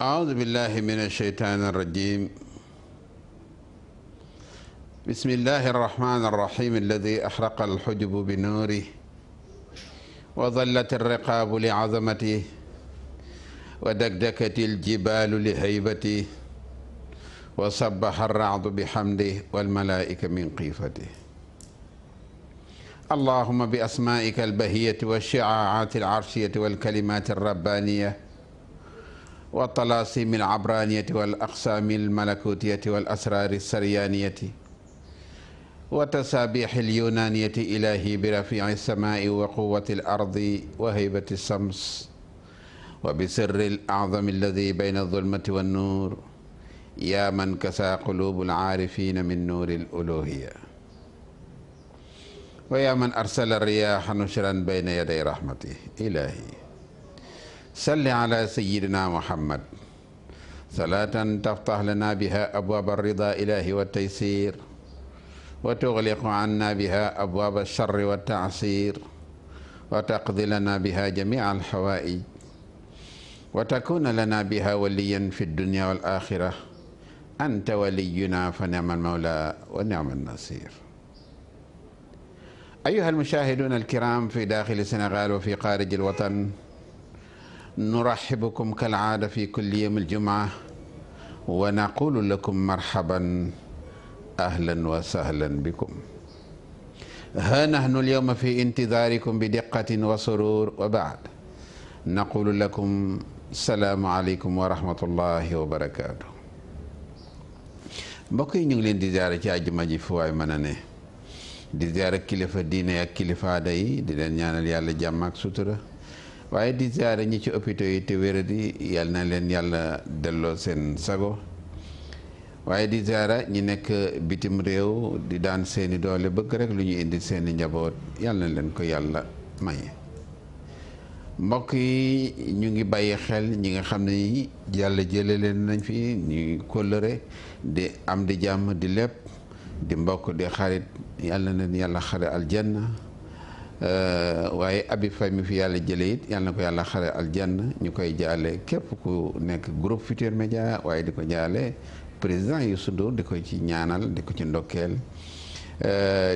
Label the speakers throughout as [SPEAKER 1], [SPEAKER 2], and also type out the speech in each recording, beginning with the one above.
[SPEAKER 1] أعوذ بالله من الشيطان الرجيم. بسم الله الرحمن الرحيم الذي أحرق الحجب بنوره وظلت الرقاب لعظمته ودكدكت الجبال لهيبته وسبح الرعد بحمده والملائكة من خيفته. اللهم بأسمائك البهية والشعاعات العرشية والكلمات الربانية والطلاسم العبرانية والأقسام الملكوتية والأسرار السريانية وتسابيح اليونانية إلهي برفيع السماء وقوة الأرض وهيبة الشمس وبسر الأعظم الذي بين الظلمة والنور يا من كسى قلوب العارفين من نور الألوهية ويا من أرسل الرياح نشرا بين يدي رحمته. إلهي صل على سيدنا محمد صلاة تفتح لنا بها أبواب الرضا إلهي والتيسير وتغلق عنا بها أبواب الشر والتعسير وتقضي لنا بها جميع الحوائج وتكون لنا بها وليا في الدنيا والآخرة. أنت ولينا فنعم المولى ونعم النصير. أيها المشاهدون الكرام في داخل السنغال وفي خارج الوطن، نرحبكم كالعادة في كل يوم الجمعة ونقول لكم مرحبا أهلا وسهلا بكم. ها نحن اليوم في انتظاركم بدقة وسرور، وبعد نقول لكم السلام عليكم ورحمة الله وبركاته. mbokk yi ñu ngi leen di ziyaare ci àjjuma ji fu waay mën a ne, di ziyaare kilifa diine ak kilifa aada yi, di leen ñaanal yàlla jàmm ak sutura, waaye di ziyaare ñi ci hôpitaux yi te wéradi yal na leen yàlla delloo seen sago, waaye di ziyaare ñi nekk bitim réew di daan seeni doole bëgg rek lu ñu indi seeni njaboot, yal na leen ko yàlla maye. mbokk yi ñu ngi bàyyi xel ñi nga xam ne yàlla jële leen nañ fi ñuy kóllëre di am di jàmm di lépp di mbokk di xarit, yal na leen yàlla xare aljanna. waaye Abi Faye mi fi yàlla jële it yal na ko yàlla xare aljanna. ñu koy jaale képp ku nekk groupe Futurs Médias, waaye di ko jaale président Youssou Ndour, di ko ci ñaanal, di ko ci ndokkeel,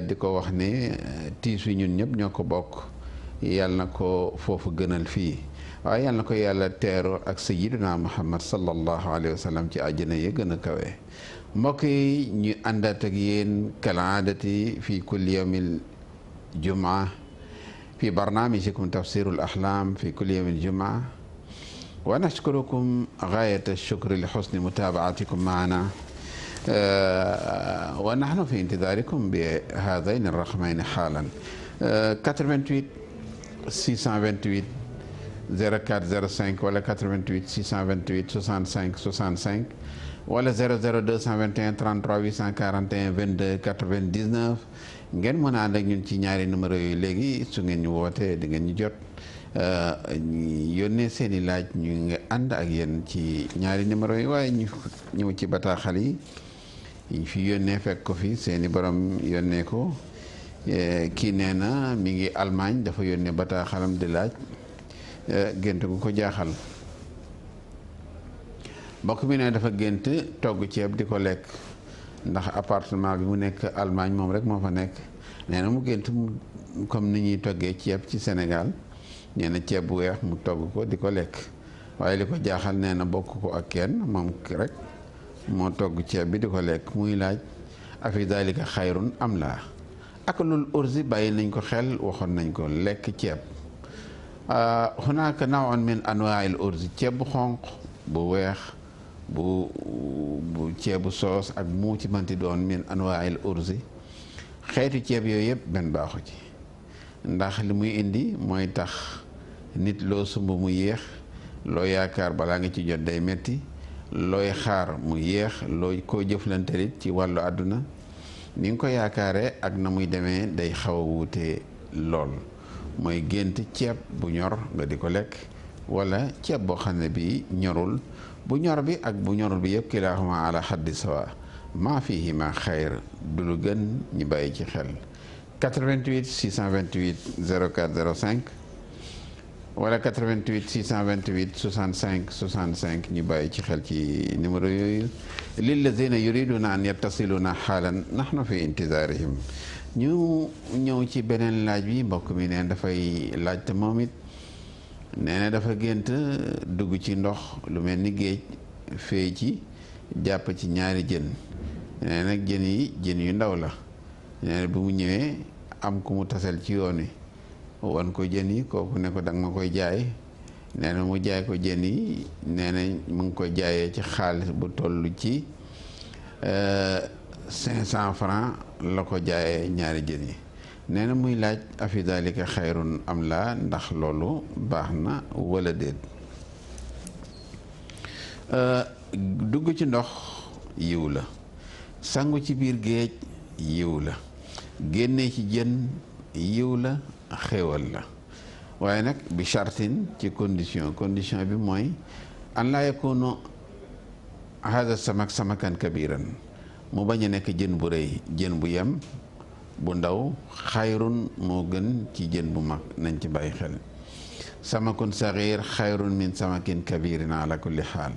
[SPEAKER 1] di ko wax ne tiis wi ñun ñëpp ñoo ko bokk, yàlla na ko foofu gënal fii, waaye yàlla na ko yàlla teeru ak sayyidina Muhammad sallallahu alayhi wa sallam ci àjjana yi gën a kawe. mbokk yi ñu àndaat ak yéen kalaadati fi kulli yawmil jumaa في برنامجكم تفسير الأحلام في كل يوم الجمعة، ونشكركم غاية الشكر لحسن متابعتكم معنا، ونحن في انتظاركم بهذين الرقمين حالا 88 628 0405 ولا 88 628 65 65 wala 00 221 33 841 22 99. ngeen mën a ànd ak ñun ci ñaari numéro yooyu léegi su ngeen ñu wootee di ngeen ñu jot, yónnee seen i laaj ñu ngi ànd ak yéen ci ñaari numéro yi. waaye ñu ñëw ci bataaxal yi ñu fi yónnee fekk ko fi seen i borom yónnee ko. kii nee na mi ngi Allemagne, dafa yónnee bataaxalam di laaj gént gu ko jaaxal. mbokk mi ne dafa gént togg ceeb di ko lekk, ndax appartement bi mu nekk Allemagne moom rek moo fa nekk. nee na mu gént comme ni ñuy toggee ceeb ci Sénégal, nee na ceeb bu weex mu togg ko di ko lekk, waaye li ko jaaxal nee na bokk ko ak kenn, moom rek moo togg ceeb bi di ko lekk. muy laaj afi dalika xayrun am laa. akalul urzi bàyyi nañ ko xel, waxoon nañ ko lekk ceeb. hunaaka naw'un min anwaa'il urzi, ceeb bu xonq, bu weex, bu ceebu soos ak mu ci manti doon min anwaa'il urzi. xeetu ceeb yooyu yëpp benn baaxu ci, ndax li muy indi mooy tax nit loo sumb mu yéex, loo yaakaar balaa nga ci jot day metti, looy xaar mu yéex, loo koo jëflantelit ci wàllu àdduna ni nga ko yaakaaree ak na muy demee day xaw a wuute lool. mooy gént ceeb bu ñor nga di ko lekk, wala ceeb boo xam ne bi ñorul. bu ñor bi ak bu ñorul bi yëpp kilaahuma ala xaddi sawa, maa fiihima xayr, du lu gën ñu bàyyi ci xel. 88 628 04 05 wala 88 628 65 65 ñu bàyyi ci xel ci numéro yooyu lillazina yuriduna an yattasiluna xaalan nahnu fi intizaarihim ñu ñëw ci beneen laaj bi mbokk mi neen dafay laaj te moom it nee na dafa gént dugg ci ndox lu mel ni géej fee ci jàpp ci ñaari jën nee nag jën yi jën yu ndaw la nee na bi mu ñëwee am ku mu tasal ci yoon wi wan ko jën yi kooku ne ko danga ma koy jaay nee na mu jaay ko jën yi nee na mu ngi koy jaayee ci xaalis bu toll ci 500 francs la ko jaayee ñaari jën yi nee na muy laaj afi dalika xayrun am la ndax loolu baax na wala déet. dugg ci ndox yiw la, sangu ci biir géej yiw la, génne ci jën yiw la, xéewal la, waaye nag bi chartin ci condition bi mooy an laa yakunu hada samakan kabiran, mu bañ a nekk jën bu rëy, jën bu yem bu ndaw xayrun moo gën ci jën bu mag, nañ ci bàyyi xel. samakun saxiir xayrun min samakin kabirin ala kulli xaal,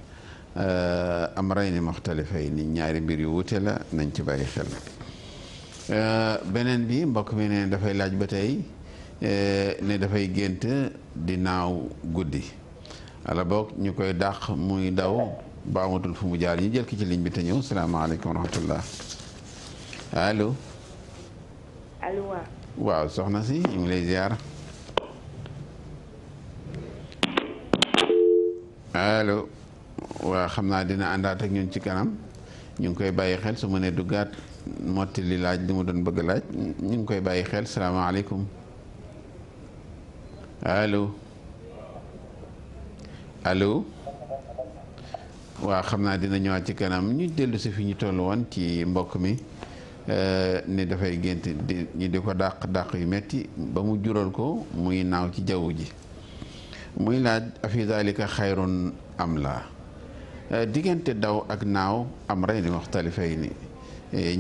[SPEAKER 1] amrayni muxtalifayni, ñaari mbir yu wute la, nañ ci bàyyi xel. beneen bi mbokk mi ne dafay laaj ba tey ne dafay gént di naaw guddi, ala boog ñu koy dàq muy daw ba amatul fu mu jaar. ñu jël ki ci ligne bi te ñëw. salaamaaleykum wa rahmatullah. allo.
[SPEAKER 2] allo.
[SPEAKER 1] waaw soxna si ñu ngi lay ziar. allo. waaw xam naa dina àndaat ak ñun ci kanam, ñu ngi koy bàyyi xel su ma nee duggaat motti li laaj li mu doon bëgg laaj, ñu ngi koy bàyyi xel. salaamaaleykum. allo. allo. waaw xam naa dina ñëwaat ci kanam. ñu dellu si fi ñu toll woon ci mbokk mi ne dafay gént ñi di ko dàq yu metti ba mu jural ko muy naaw ci jaww ji, muy laaj afi dalika xayrun am la. diggante daw ak naaw am rey ni muxtalifay ni,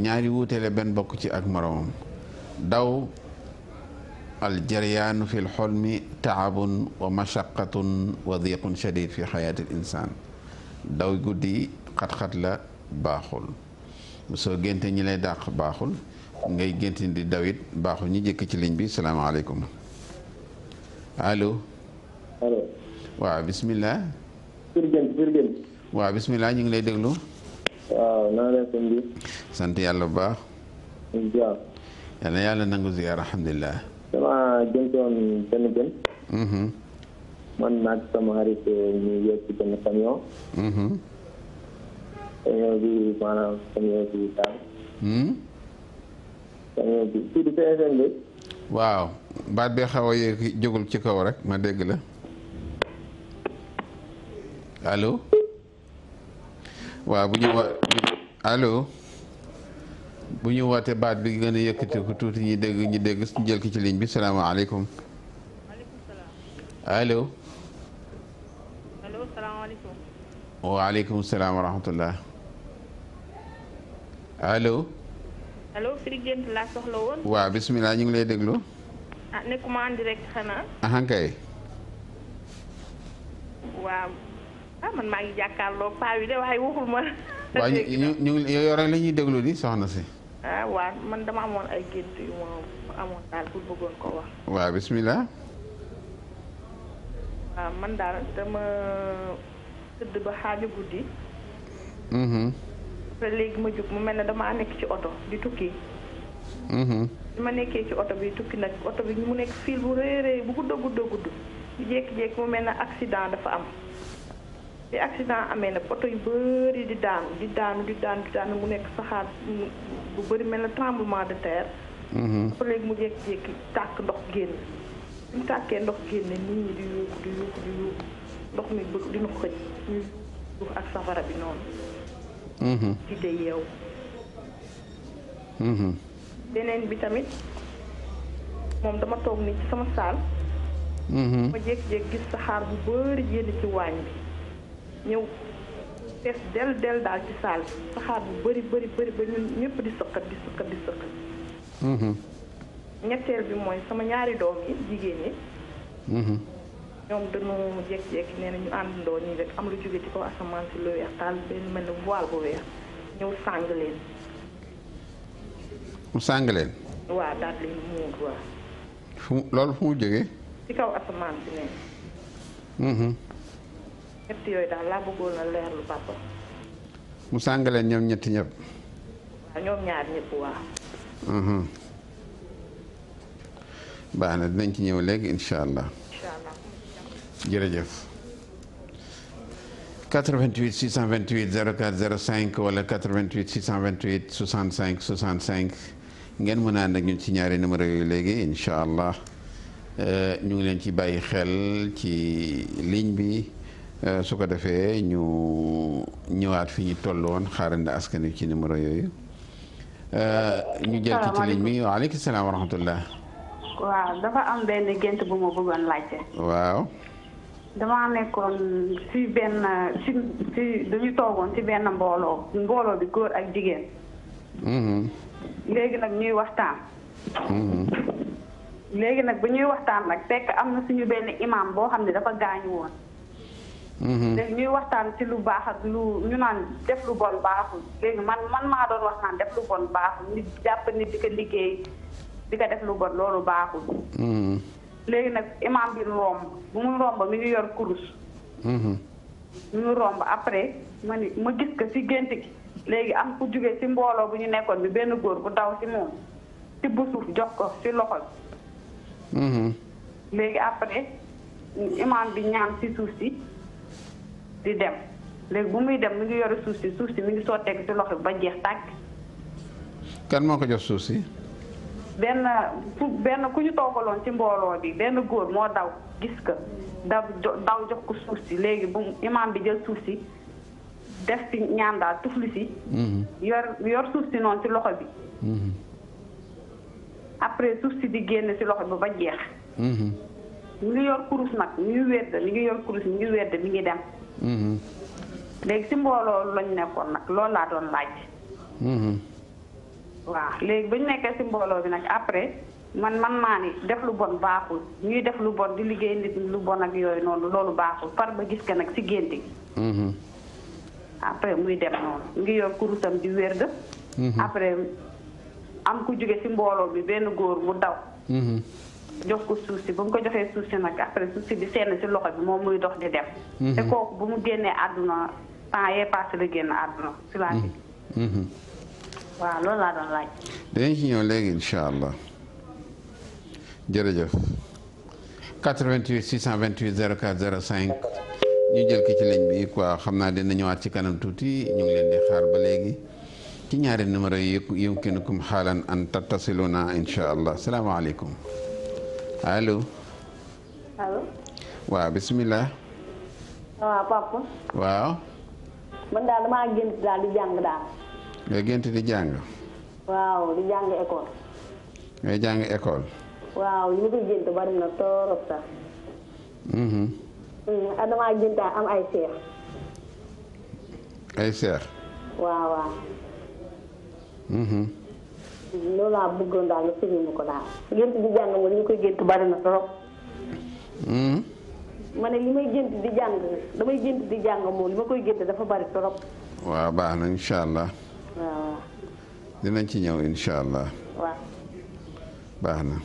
[SPEAKER 1] ñaari wuutele benn bokk ci ak moroomam. daw aljaryaanu fi lxolmi taabun wa mashaqatun wa diqun shadid fi xayaati l insaan. daw guddi xat-xat la, baaxul. soo génte ñi lay dàq baaxul, ngay génte di dawit baaxul. ñi jëkk ci ligne bi. salaamaaleykum. allo.
[SPEAKER 3] allo.
[SPEAKER 1] waaw bismillah.
[SPEAKER 3] Firgën.
[SPEAKER 1] waaw bismillah, ñu ngi lay déglu.
[SPEAKER 3] waaw naa leen sëñ bi.
[SPEAKER 1] sant yàlla bu baax. yal na yàlla nangu ziyaar. alhamdulilah.
[SPEAKER 3] dama jëntoon benn jën. man naag sama xarit ñu yegg ci benn camion. camion bi maanaam camion bi daal. camion bi fii di TFM bi.
[SPEAKER 1] waaw baat bee xaw a yéeg jógul ci kaw rek ma dégg la. allo. waaw bu ñu allo. bu ñu wootee baat bi gën a yëkkati ko tuuti ñi dégg ñu jël ki ci ligne bi. salaamaaleykum. allo.
[SPEAKER 2] allo salaamaaleykum.
[SPEAKER 1] waaleykum salaam wa rahmatullah. allo.
[SPEAKER 2] allo Firi Gént laa soxla woon.
[SPEAKER 1] waaw bismillah, ñu ngi lay déglu.
[SPEAKER 2] ah nekkuma en direct xanaa.
[SPEAKER 1] ahankay.
[SPEAKER 2] waaw man maa ngi jàkkaarloo paa bi de waaye waxul ma.
[SPEAKER 1] waaw ñu ngi yow rek la ñuy déglu di soxna si.
[SPEAKER 2] waaw man dama amoon ay gént yu ma amoon daal pour bëggoon ko wax.
[SPEAKER 1] waaw bismillah.
[SPEAKER 2] waaw man daal dama tëdd ba xaaju guddi. après léegi ma jóg mu mel ne damaa nekk ci oto di tukki. bi ma nekkee ci oto bi tukki nag oto bi mu nekk fil bu rëy bu gudd ñu jékki-jékki mu mel ne accident dafa am. bi accident amee nag oto yu bëri di daanu mu nekk saxaar bu bëri mel na tremblement de terre. après léegi mu jékki-jékki tàkk ndox génn. bi mu tàkkee ndox génne nit ñi di yuuxu ndox mi bëgg dina xëj ñu yuuxu ak safara bi noonu. ci de yeew. beneen bi tamit moom dama toog ni ci sama saal. ma jékki-jékki gis saxaar bu bëri génn ci waañ bi. ñëw fees del daal ci saal bi saxaar bu bëri ba ñun ñëpp di sëqat. ñetteel bi mooy sama ñaari doom yi jigéen ñi. ñoom dañu jékki-jékki nee na ñu àndandoo nii rek am lu jóge ci kaw asamaan si lu weex taal benn mel ne voile bu weex ñëw sàng leen.
[SPEAKER 1] mu sàng leen.
[SPEAKER 2] waaw daal leen muur waaw.
[SPEAKER 1] loolu fu mu jógee.
[SPEAKER 2] ci kaw asamaan si ne. ñett yooyu daal laa bëggoon a leerlu papa.
[SPEAKER 1] mu sàng leen ñoom ñetti ñëpp.
[SPEAKER 2] waaw ñoom ñaar ñëpp waaw.
[SPEAKER 1] baax na dinañ ci ñëw léegi incha allah.
[SPEAKER 2] incha allah.
[SPEAKER 1] jërëjëf. 88 628 04 05 wala 88 628 65 65 ngeen mën a ànd ak ñun ci ñaari numéro yooyu léegi incha allah ñu ngi leen ci bàyyi xel ci ligne bi su ko defee ñu ñëwaat fi ñu toll woon xaarandi askan wi ci numéro yooyu. ñu jël ci ligne bi waaleykum salaam wa rahmatullah.
[SPEAKER 4] waaw dafa am benn gént bu ma bëggoon laajte.
[SPEAKER 1] waaw.
[SPEAKER 4] damaa nekkoon ci benn ci dañu toogoon ci benn mbooloo bi góor ak jigéen. léegi nag ñuy waxtaan. léegi nag bu ñuy waxtaan nag fekk am na suñu benn imam boo xam ne dafa gaañu woon. léegi ñuy waxtaan ci lu baax ak lu ñu naan def lu bon baaxul léegi man maa doon wax naan def lu bon baaxul nit jàpp nit di ko liggéey di ko def lu bon loolu baaxul. léegi nag imam bi romb bu muy romb mi ngi yor kurus. mi ngi romb après ma gis ko ci gént gi léegi am ku jóge ci mbooloo bu ñu nekkoon bi benn góor bu daw ci moom ci bu suuf jox ko ci loxo bi. léegi après imam bi ñaan ci suuf si di dem léegi bu muy dem mi ngi yore suuf si mi ngi sotteeku ci loxo bi ba jeex tàkk.
[SPEAKER 1] kan moo ko jox suuf si.
[SPEAKER 4] benn ku ñu toogaloon ci mbooloo bi benn góor moo daw gis ko daw jox ko suuf si léegi bu imaam bi jël suuf si def ci ñaan daal tufli si. yor suuf si noonu ci loxo bi. après suuf si di génn ci loxo bi ba jeex. mi ngi yor kurus nag mi ngi wedd mi ngi yor kurus mi ngi wedd mi ngi dem. léegi ci mbooloo lañ nekkoon nag loolu laa doon laaj. waaw léegi ba ñu nekkee ci mbooloo bi nag après man maa ni def lu bon baaxul ñuy def lu bon di liggéey nit lu bon ak yooyu noonu loolu baaxul par ba gis ko nag ci gént gi. après muy dem noonu ngi yor kurusam di wérd. après am ku jóge ci mbooloo bi benn góor mu daw. jox ko suuf si ba mu ko joxee suuf si nag après suuf si di senn ci loxo bi moom muy dox di dem. te kooku bu mu génnee àdduna temps yee passé la génn àdduna ci laa waaw loolu laa doon laaj.
[SPEAKER 1] dinañ ci ñëw léegi incha allah jërëjëf 88 628 04 05 ñu jël ki ci ligne bi quoi xam naa dina ñëwaat ci kanam tuuti ñu ngi leen di xaar ba léegi ci ñaari numéro yi yumkinukum xaalan an tattasiluna incha allah salaamaaleykum allo.
[SPEAKER 4] allo.
[SPEAKER 1] waaw bisimilah.
[SPEAKER 4] waaw papa.
[SPEAKER 1] waaw.
[SPEAKER 4] man daal damaa gént daal di jàng daal.
[SPEAKER 1] nga gént di jàng.
[SPEAKER 4] waaw di jàng école.
[SPEAKER 1] ngay jàng école.
[SPEAKER 4] waaw li ma koy gént bari na torop sax. damaa gént am ay seex.
[SPEAKER 1] ay seex.
[SPEAKER 4] waaw. loolu laa bëggoon daal nga firi ma ko daal. gént di jàng moom li ma koy gént bari na torop. ma ne li may gént di jàng damay gént di jàng moom li ma koy gént dafa bari torop.
[SPEAKER 1] waaw baax na incha allah.
[SPEAKER 4] waaw.
[SPEAKER 1] dinañ ci ñëw incha allah.
[SPEAKER 4] waaw.
[SPEAKER 1] baax na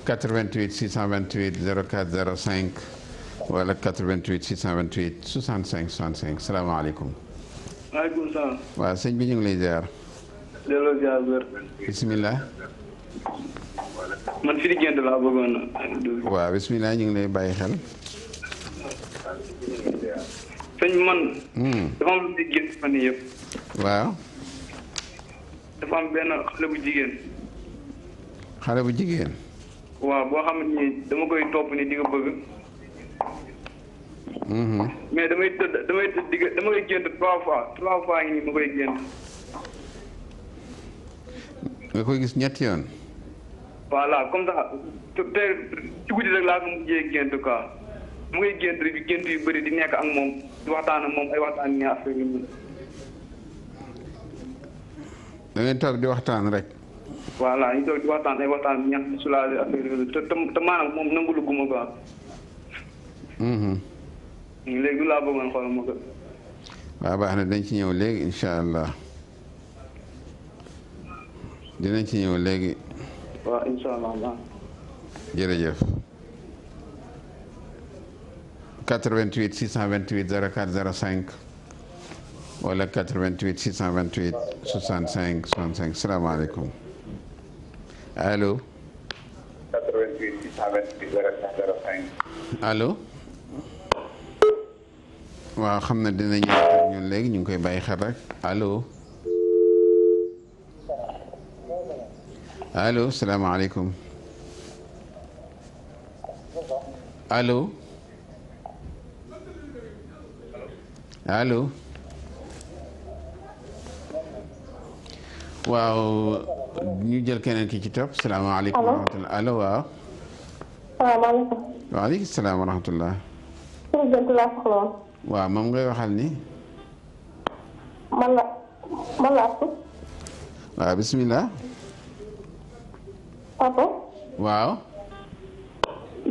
[SPEAKER 1] 88 628 04 05 wala 88 628 65 65 salaamaaleykum.
[SPEAKER 5] maaleykum salaam.
[SPEAKER 1] waaw sëñ bi ñu ngi lay ziar.
[SPEAKER 5] delloo ziar wér.
[SPEAKER 1] bisimilah.
[SPEAKER 5] man fii di gént laa bëggoon a.
[SPEAKER 1] waaw bisimilah ñu ngi lay bàyyi xel.
[SPEAKER 5] sëñ man. dafa am lu di gént fan yii yëpp.
[SPEAKER 1] waaw.
[SPEAKER 5] dafa am benn xale bu jigéen.
[SPEAKER 1] xale bu jigéen.
[SPEAKER 5] waaw boo xam ni dama koy topp ni di ko bëgg. mais damay koy gént 3 fois ngi nii ma koy gént.
[SPEAKER 1] nga koy gis ñetti yoon.
[SPEAKER 5] voilà comme ça te ci guddi rek laa ko mujjee gént quoi mu ngay gént rek gént yu bëri di nekk ak moom di waxtaan ak moom ay waxtaan ni affaire yu
[SPEAKER 1] da ngay toog di waxtaan rek.
[SPEAKER 5] voilà ñu toog di waxtaan ay waxtaan ñax soulagé affaire yooyu te maanaam moom nangu lu guma quoi. léegi du laa bëggoon xool ma ko.
[SPEAKER 1] waaw baax na dañ ci ñëw léegi incha allah dinañ ci ñëw léegi.
[SPEAKER 5] waaw incha allah.
[SPEAKER 1] jërëjëf. 88 628 04 05 wala 88 628 65 65 salaamaaleykum allo.
[SPEAKER 6] 88 628 04 05.
[SPEAKER 1] allo. waaw xam na dina ñëw ak ñun léegi ñu ngi koy bàyyi xel rek allo. allo salaamaaleykum. allo. allo. waaw ñu jël keneen ki ci topp salaamaaleykum. wa rahmatulah allo waaw.
[SPEAKER 7] salaamaaleykum.
[SPEAKER 1] waaleykum salaam wa rahmatulah.
[SPEAKER 7] président laa soxla woon.
[SPEAKER 1] waaw moom ngay waxal ni.
[SPEAKER 7] man la Astou.
[SPEAKER 1] waaw bisimilah.
[SPEAKER 7] papa.
[SPEAKER 1] waaw.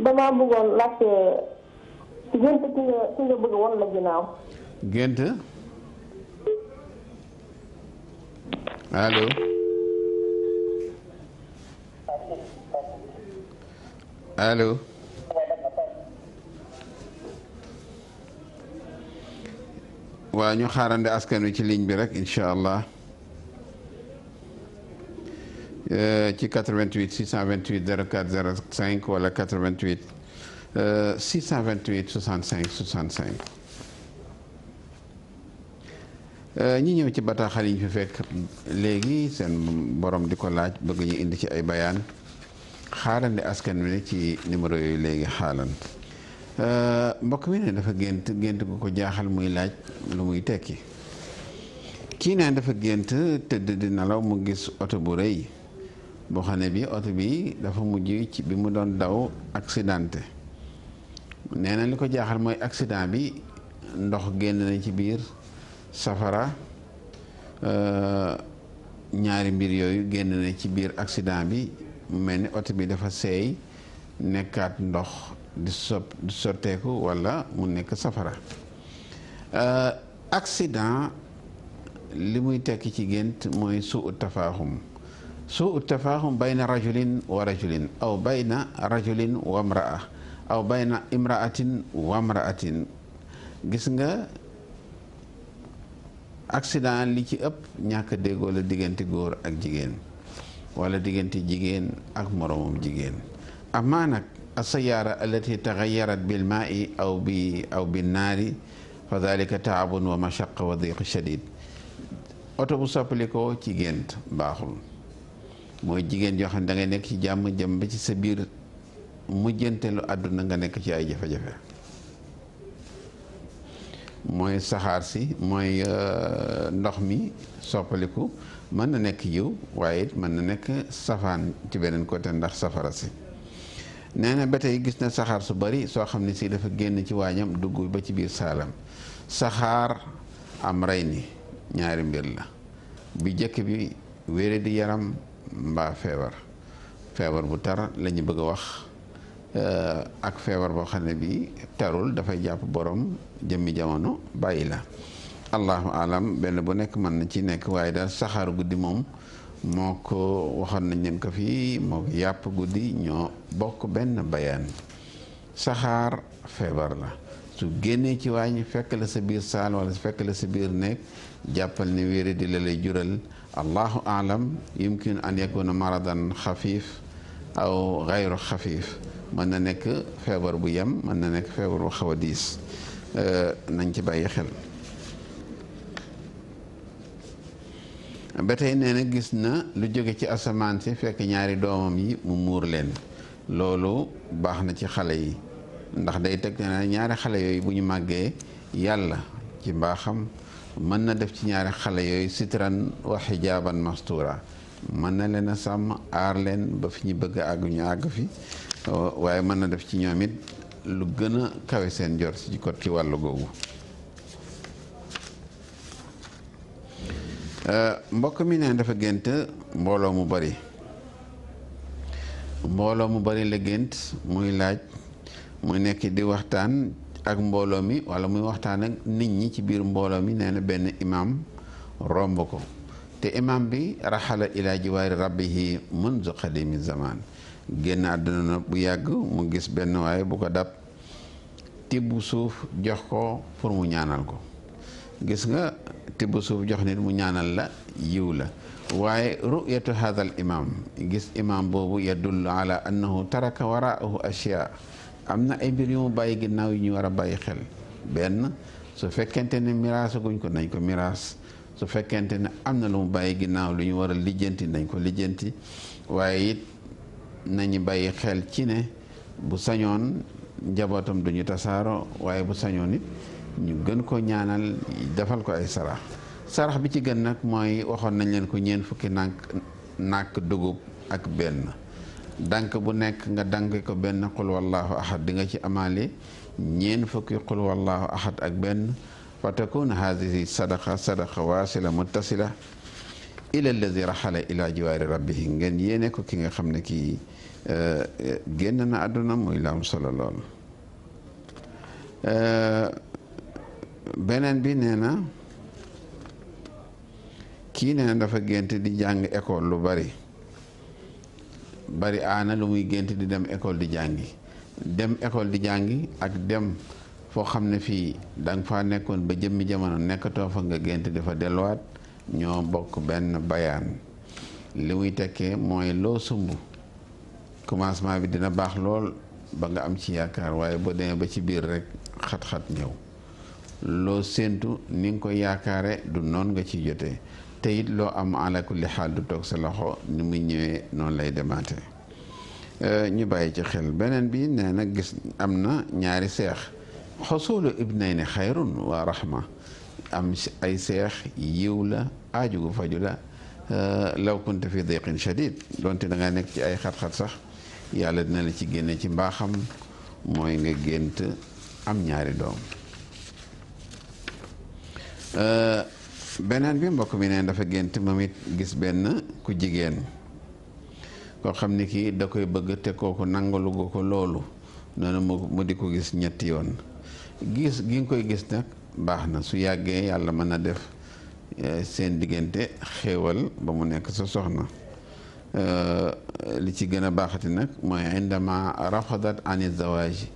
[SPEAKER 7] damaa bëggoon laajte gént ki nga bëgg woon la ginnaaw.
[SPEAKER 1] gént. allo. allo. waaw ñu xaarande askan wi ci ligne bi rek incha allah ci 88 628 04 05 wala 88 628 65 65 ñi ñëw ci bataaxal yi ñu fi fekk léegi seen borom di ko laaj bëgg ñu indi ci ay bayaan xaarande askan wi ci numéro yooyu léegi xaalan mbokk mi ne dafa gént gu ko jaaxal muy laaj lu muy tekki kii naan dafa gént tëdd di nelaw mu gis oto bu rëy boo xam ne bi oto bi dafa mujj ci bi mu doon daw accidenté nee na li ko jaaxal mooy accident bi ndox génn na ci biir safara ñaari mbir yooyu génn na ci biir accident bi mu mel ni oto bi dafa seey nekkaat ndox di sotteeku walla mu nekk safara accident li muy tekki ci gént mooy suu tafaaxum bayna rajulin wa rajulin aw bayna rajulin wa imraa aw bayna imraatin wa imraatin gis nga accident li ci ëpp ñàkk déggoo la diggante góor ak jigéen wala diggante jigéen ak moroomam jigéen amaa nag السيارة التي تغيرت بالماء أو بالنار فذلك تعب ومشقة وضيق شديد oto bu soppalikoo ci gént baaxul mooy jigéen joo xam ne da ngay nekk ci jàmm jëm ba ci sa biir mujjanteelu àdduna nga nekk ci ay jafe-jafe mooy saxaar si mooy ndox mi soppaliku mën na nekk yiw waaye it mën na nekk safaan ci beneen côté ndax safara si nee na ba tey gis na saxaar su bari soo xam ne si dafa génn ci waañam dugg ba ci biir saalam saxaar am rey ni ñaari mbir la bi jëkk bi wére di yaram mbaa feebar bu tar la ñu bëgg a wax ak feebar boo xam ne bi tarul dafay jàpp borom jëmmi jamono bàyyi la allahu alam benn bu nekk mën na ci nekk waaye daal saxaar guddi moom moo ko waxoon nañ leen ko fii moo yàpp guddi ñoo bokk benn bayaan saxaar feebar la su génnee ci waañ fekk la sa biir saal wala fekk la sa biir nekk jàppal ne wéere di la lay jural allahu alam yumkin an yakuna maradan xafiif aw gayru xafiif mën na nekk feebar bu yem mën na nekk feebar bu xaw a diis nañ ci bàyyi xel ba tey nee na gis na lu jóge ci asamaan si fekk ñaari doomam yi mu muur leen loolu baax na ci xale yi ndax day teg na ñaari xale yooyu bu ñu màggee yàlla ci mbaaxam mën na def ci ñaari xale yooyu sitran wa xijaaban mastura mën na leen a sàmm aar leen ba fi ñu bëgg a àgg ñu àgg fi waaye mën na def ci ñoom it lu gën a kawe seen jot ci kot ci wàllu googu mbokk mi ne dafa gént mbooloo mu bari mbooloo mu bari la gént muy laaj muy nekk di waxtaan ak mbooloo mi wala muy waxtaan ak nit ñi ci biir mbooloo mi nee na benn imam romb ko te imam bi raxala ila jiwaari rabbihi munzu qadimi zaman génn àdduna na bu yàgg mu gis benn waaye bu ko dab tibb suuf jox ko pour mu ñaanal ko. gis nga tibb suuf jox nit mu ñaanal la yiw la waaye ru'yatu hadha al imam gis imam boobu yadullu ala annahu taraka waraahu ashyaa am na ay mbir yu mu bàyyi ginnaaw yi ñu war a bàyyi xel. benn su fekkente ne miraas guñ ko nañ ko miraas, su fekkente ne am na lu mu bàyyi ginnaaw lu ñu war a lijjanti nañ ko lijjanti, waaye it nañu bàyyi xel ci ne bu sañoon njabootam duñu tasaaro, waaye bu sañoon it ñu gën ko ñaanal defal ko ay sarax bi ci gën nag mooy waxoon nañ leen ko ñeent fukki nàkk dugub ak benn dànk bu nekk nga dànk ko benn qul wallahu ahad di nga ci amaale ñeent fukki qul wallahu ahad ak benn fa takun hadihi sadaqa wasila muttasila ila alladi raxala ila jiwaari rabbihi ngeen yéene ko ki nga xam ne kii génn na àdduna muy la am solo lool. beneen bi nee na kii nee na dafa gént di jàng école lu bari aana lu muy gént di dem école di jàngi dem école di jàngi ak dem foo xam ne fii danga faa nekkoon ba jëmmi jamono nekkatoo fa nga gént dafa delluwaat ñoo bokk benn bayaan. li muy tekkee mooy loo sumb commencement bi dina baax lool ba nga am ci yaakaar, waaye boo demee ba ci biir rek xat-xat ñëw. loo séentu ni nga ko yaakaare du noon nga ciy jotee, te it loo am ala kulli xaal du toog sa loxo ni muy ñëwee noonu lay demaate. ñu bàyyi ci xel. beneen bi nee na gis am na ñaari seex, xosulu ibnayni xayrun wa rahma, am ay seex yiw la aaju gu faju la. law kunta fi diqin shadid, donte da nga nekk ci ay xat-xat sax yàlla dina la ci génne ci mbaaxam, mooy nga gént am ñaari doom. beneen bi mbokk mi neen dafa gént moom it gis benn ku jigéen koo xam ni kii da koy bëgg te kooku nangalu ko loolu, noonu mu di ko gis ñetti yoon. gis gi nga koy gis nag baax na, su yàggee yàlla mën na def seen diggante xéewal ba mu nekk sa soxna. li ci gën a baaxati nag mooy indama rafadat ani zawaji,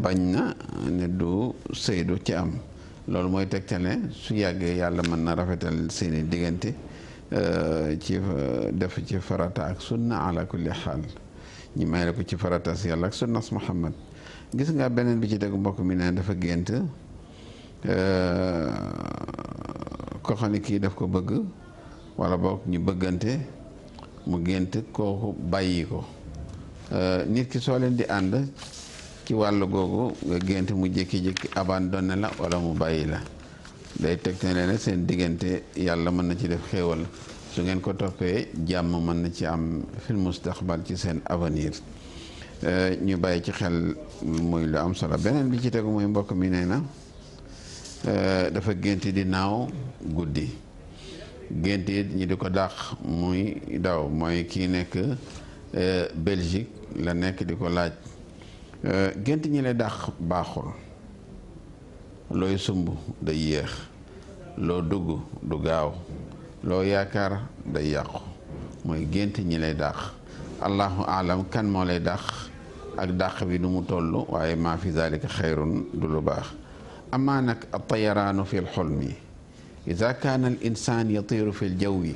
[SPEAKER 1] bañ na ne du sëy du ci am. loolu mooy tegtale su yàggee yàlla mën na rafetal seeni diggante ci def ci farata ak sunna ala kulli xaal, ñi may la ko ci farata si yàlla ak sunnas Muhammad. gis nga beneen bi ci tegu mbokk mi ne dafa gént ko xam ne kii daf ko bëgg wala boog ñu bëggante, mu gént kooku bàyyi ko. nit ki soo leen di ànd ci wàllu googu nga gént mu jékki-jékki abandonné la wala mu bàyyi la, day teg ne leen seen diggante yàlla mën na ci def xéewal, su ngeen ko toppee jàmm mën na ci am fil mustaqbal ci seen avenir. ñu bàyyi ci xel muy lu am solo. beneen bi ci tegu muy mbokk mi nee na dafa gént di naaw guddi, gént it ñi di ko dàq muy daw, mooy kii nekk Belgique la nekk di ko laaj. gént ñi lay dàq baaxul, looy sumb day yéex, loo dugg du gaaw, loo yaakaar day yàqu, mooy gént ñi lay dàq. allahu alam kan moo lay dàq ak dàq bi nu mu toll, waaye maa fi zalika xayrun du lu baax. amaa nag at-tayaraanu fi l-xulmi ida kaana al insaan yatiiru fi l-jawwi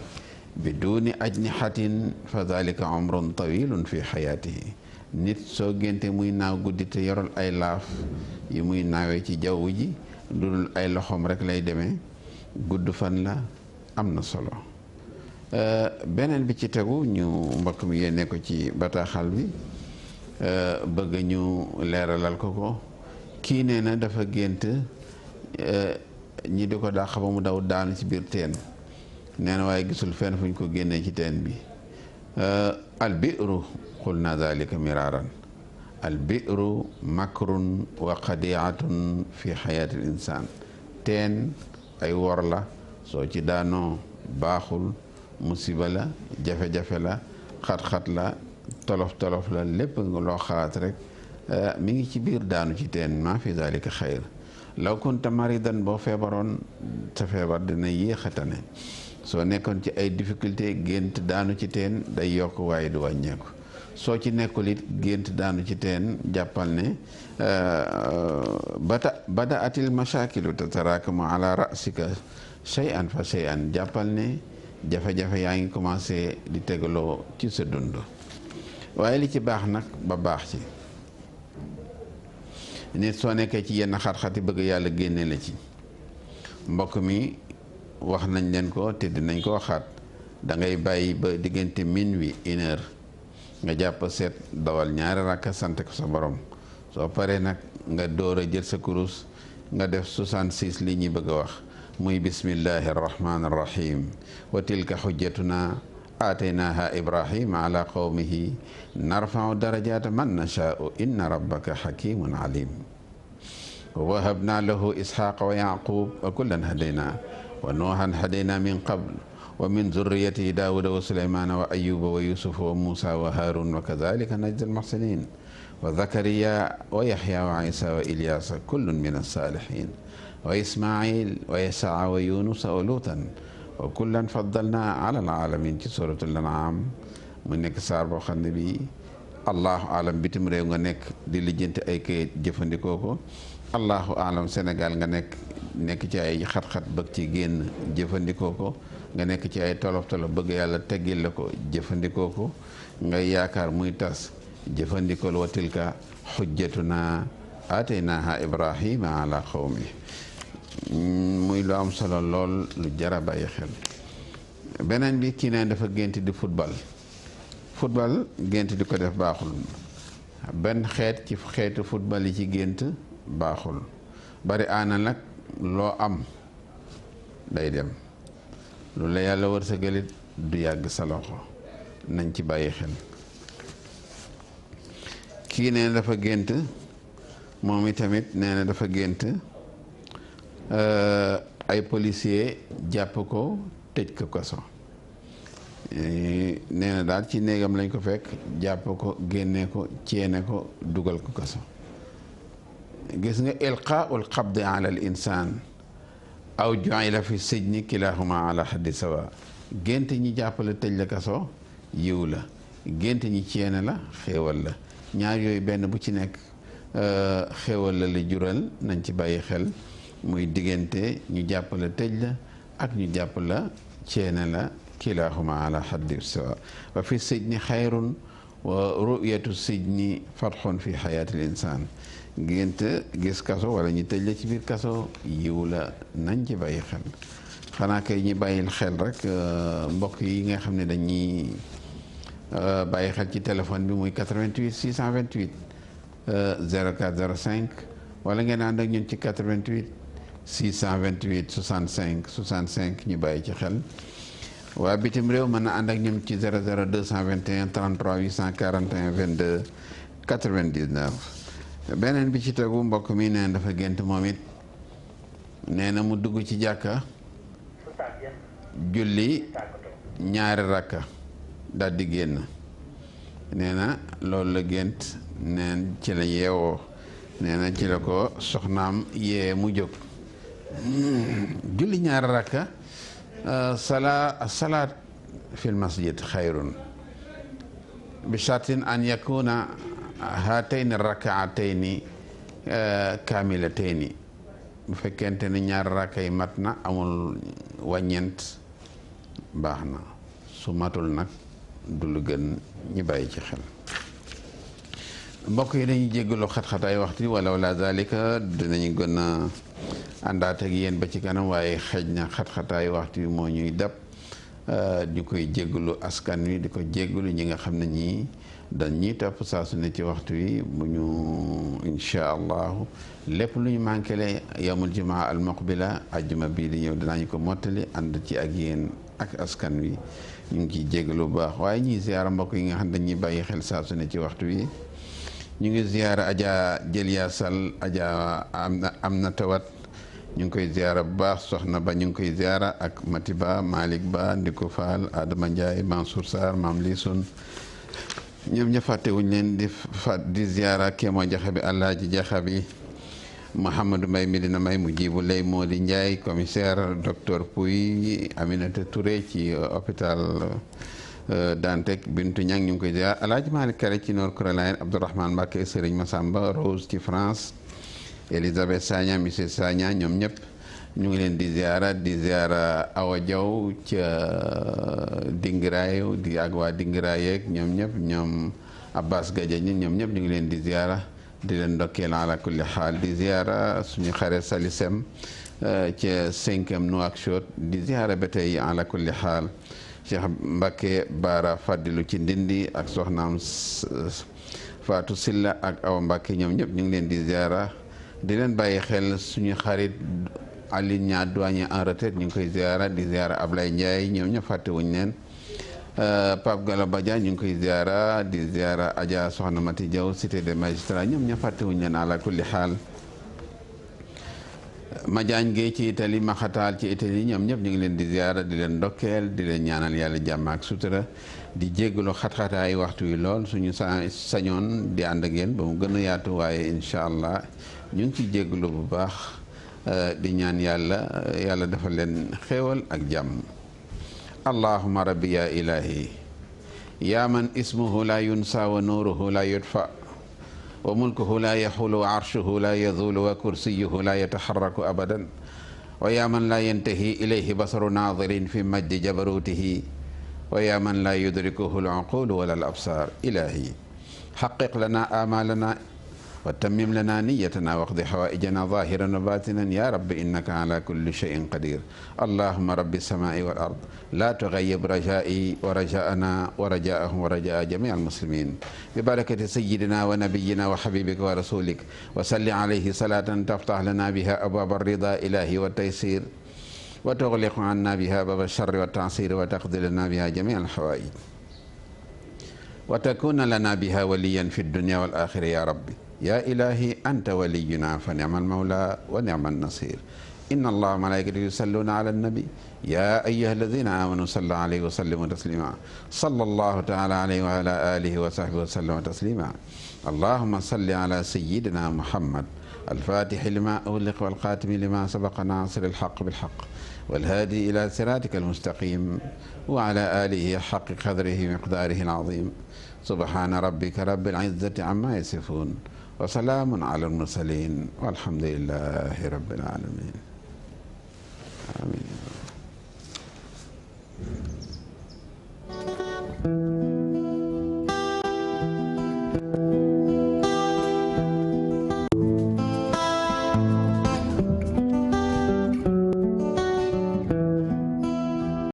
[SPEAKER 1] biduni ajnihatin fa zalika umrun tawilun fi xayaatihi. nit soo génte muy naaw guddi te yorol ay laaf yi muy naawee ci jaww ji, dul ay loxoom rek lay demee, gudd fan la, am na solo. beneen bi ci tegu ñu mbokk mi yéene ko ci bataaxal bi, bëgg ñu leeralal ko. kii nee na dafa gént ñi di ko dàq ba mu daw daanu ci biir teen, nee na waaye gisul fenn fu ñu ko génnee ci teen bi. al bi'ru qulna dhalika miraran, al bi'ru makrun wa qadi'atun fi xayaati l insaan. teen ay wor la, soo ci daanoo baaxul, musiba la, jafe-jafe la, xat-xat la, tolof tolof la lépp loo xalaat rek mi ngi ci biir daanu ci teen maa fi zalika xayr law kunta maridan boo feebaroon sa feebar dina yéex a tane soo nekkoon ci ay difficulté gént daanu ci teen day yokk waaye du wàññeeku soo ci nekkul it gént daanu ci teen jàppal ne bada atil mashakilu tataraakamu ala rasika shay'an fa shay'an jàppal ne jafe-jafe yaa ngi commencé di tegaloo ci sa dund waaye li ci baax nag ba baax ci nit soo nekkee ci yenn xat-xati bëgg yàlla génne la ci mbokk mi wax nañ leen ko te dinañ ko waxaat da ngay bàyyi ba diggante minuit 1 heure nga jàpp seet dawal ñaari rakka sant ko sa borom soo paree nag nga door a jël sa kurus nga def 66 li ñuy bëgg a wax muy bismillahi arrahmani arrahim wa tilka xujjatuna aataynaaha ibrahima ala qawmihi narfau darajata man nashaau inna rabbaka xakimun alim wa wahabna lahu isxaqa wa yaqub wa kullan hadayna wa nuuhan hadayna min qabl wa min zurriyatihi daawuda wa sulaymana wa ayuba wa yusufa wa musa wa harun wa kadalika najzi almuxsinin wa zakariya wa yaxya wa isa wa ilyasa kullun min alsalihin wa ismail wa yasaa wa yunusa wa luutan wa kullan faddalna ala alalamin ci suratul an'am mu nekk saar boo xam ne bi allahu alam bitim réew nga nekk di lijjanti ay kayit jëfandikoo ko allahu alam Sénégal nga nekk ci ay xat-xat bëgg ci génn jëfandikoo ko nga nekk ci ay tolof-tolof bëgg yàlla teggil la ko jëfandikoo ko ngay yaakaar muy tas jëfandikoo wa tilka xujjatuna aataynaaha ibrahima ala qawmi muy lu am solo lool lu jara bàyyi xel beneen bi kii ne dafa gént di football gént di ko def baaxul benn xeet ci xeetu football yi ci gént baaxul bari aana nag loo am day dem lu la yàlla wërsëgalit du yàgg sa loxo nañ ci bàyyi xel kii nee na dafa gént moom itamit nee na dafa gént ay policier jàpp ko tëj ko kaso nee na daal ci néegam lañ ko fekk jàpp ko génne ko ceene ko dugal ko kaso gis nga ilqaa'ul qabdi ala al insaan aw ju'ila fi sijni kilahuma ala haddi sawa gént ñi jàppale tëj la kaso yiw la gént ñi ceene la xéewal la ñaar yooyu benn bu ci nekk xéewal la li jural nañ ci bàyyi xel muy diggante ñu jàppale tëj la ak ñu jàpp la ceene la kilahuma ala haddi sawa wa fi sijni xayrun wa ru'yatu sijni fatxun fi xayaati l insaan gént gis kaso wala ñu tëj la ci biir kaso yiw la nañ ci bàyyi xel xanaa kay ñi bàyyil xel rek mbokk yi nga xam ne dañuy bàyyi xel ci téléphone bi muy 88 628 04 05 wala ngeen ànd ak ñun ci 88 628 65 65 ñu bàyyi ci xel waa bitim réew mën na ànd ak ñoom ci 00 221 33 841 22 99 beneen bi ci tegu mbokk mi neen dafa gént moom it nee na mu dugg ci jàkka julli ñaari rakka daal di génn nee na loolu la gént neen ci la yeewoo nee na ci la ko soxnaam yee mu jóg julli ñaari rakka salaat fil masjid xayrun bi shartin an yakuna haatayni rakaatayni kaamilatayni bu fekkente ne ñaari rakka yi mat na amul wàññeent baax na su matul nag du lu gën ñu bàyyi ci xel mbokk yi dañuy jéggalu xat-xataay waxtu wala wala zalika dinañu gën a àndaat ak yéen ba ci kanam waaye xëj na xat-xataay waxtu moo ñuy dab ñu koy jéggalu askan wi di ko jéggalu ñi nga xam ne ñii dañuy topp saa su ne ci waxtu wi bu ñu incha allahu lépp lu ñu manqué le yawmul jumaa al muqbila ajjuma bii di ñëw dinañu ko mottali ànd ci ak yéen ak askan wi ñu ngi ciy jéggalu bu baax waaye ñuy ziyaara mbokk yi nga xam dañuy bàyyi xel saa su ne ci waxtu wi ñu ngi ziyaara Adja Jëliya Sall Adja am na tawat ñu ngi koy ziyaara bu baax soxna ba ñu ngi koy ziyaara ak Matiba Malick Ba Ndiko Fall Adama Ndiaye Mansour Sarr Maam Lisun ñoom ña fàttewuñ leen di ziara kéemo jaxe bi Alaaji Jaxa bi Mouhamadou Mbay Medina May mu jibu lay moo di Njaay commissaire docteur Pouy Aminata Touré ci hôpital Dantec Bintu Ñang ñu ngi koy ziar Alaaji Malick Kare ci North Carolina Abdourahmane Mbacké Serigne Massamba Rose ci France Elisabeth Sagna monsieur Sagna ñoom ñëpp ñu ngi leen di ziara Awa Diaw ca Dingiraay di ak waa Dingiraay yeeg ñoom ñëpp ñoom Abbas Gadia ñoom ñëpp ñu ngi leen di ziara di leen ndokkeel ala kulli xaal di ziara suñu xare Salisem ca 5e Nouakchott di ziara ba tey ala kulli xaal Cheikh Mbacké Baara Fadilu ci Ndindi ak soxnaam Fatou Silla ak Awa Mbacké ñoom ñëpp ñu ngi leen di ziara di leen bàyyi xel suñu xarit Aline Ñaa douanier en retraite ñu ngi koy ziara di ziara Ablaye Ndiaye ñoom ñëpp fàttewuñ leen Pape Gala Badia ñu ngi koy ziara di ziara Adja Soxna Mati Diaw cité des magistrats ñoom ñëpp fàttewuñ leen ala kulli xaal Madiagne Gueye ci Italie Maxataal ci Italie ñoom ñëpp ñu ngi leen di ziara di leen ndokkeel di leen ñaanal yàlla jàmm ak sutura di jéggalu xat-xataay waxtu wi lool suñu sañoon di ànd ak yéen ba mu gën a yaatu waaye incha allah ñu ngi ciy jéggalu bu baax di ñaan yàlla dafa leen xéewal ak jàmm allahuma rabbi ya ilahi ya man ismuhu la yunsa wa nuruhu la yudfa wa mulkuhu la yaxulu wa arshuhu la yazulu wa kursiyuhu la yataxarraku abadan wa ya man la yantahi ilayhi basaru naadirin fi majdi jabarutihi wa ya man la yudrikuhu al-uqulu wala al-absar ilahi xaqiq lana amalana wa tammim lana niyatana waqdi xawaijana zahiran wa batinan ya rabbi innaka ala kulli cheyin qadir allahuma rabbi samai wal ard la tugayyib rajai wa rajaana wa rajaahum wa rajaa jami almuslimin bi barakati sayidina wa nabiyina wa xabibika wa rasulik wa salli alayhi salatan taftax lana biha abwab alrida ilahi wa taysir wa tughliqu anna biha baba alcharri wa taasir wa taqdi lana biha jami alxawaij wa takuna lana biha waliyan fi dunya wal axira ya rabbi يا إلهي أنت ولينا فنعم المولى ونعم النصير إن الله وملائكته يصلون على النبي يا أيها الذين آمنوا صلوا عليه وسلموا تسليما صلى الله تعالى عليه وعلى آله وصحبه وسلم تسليما اللهم صل على سيدنا محمد الفاتح لما أغلق والخاتم لما سبق ناصر الحق بالحق والهادي إلى صراطك المستقيم وعلى آله حق قدره مقداره العظيم سبحان ربك رب العزة عما يصفون وسلام على المرسلين والحمد لله رب العالمين آمين.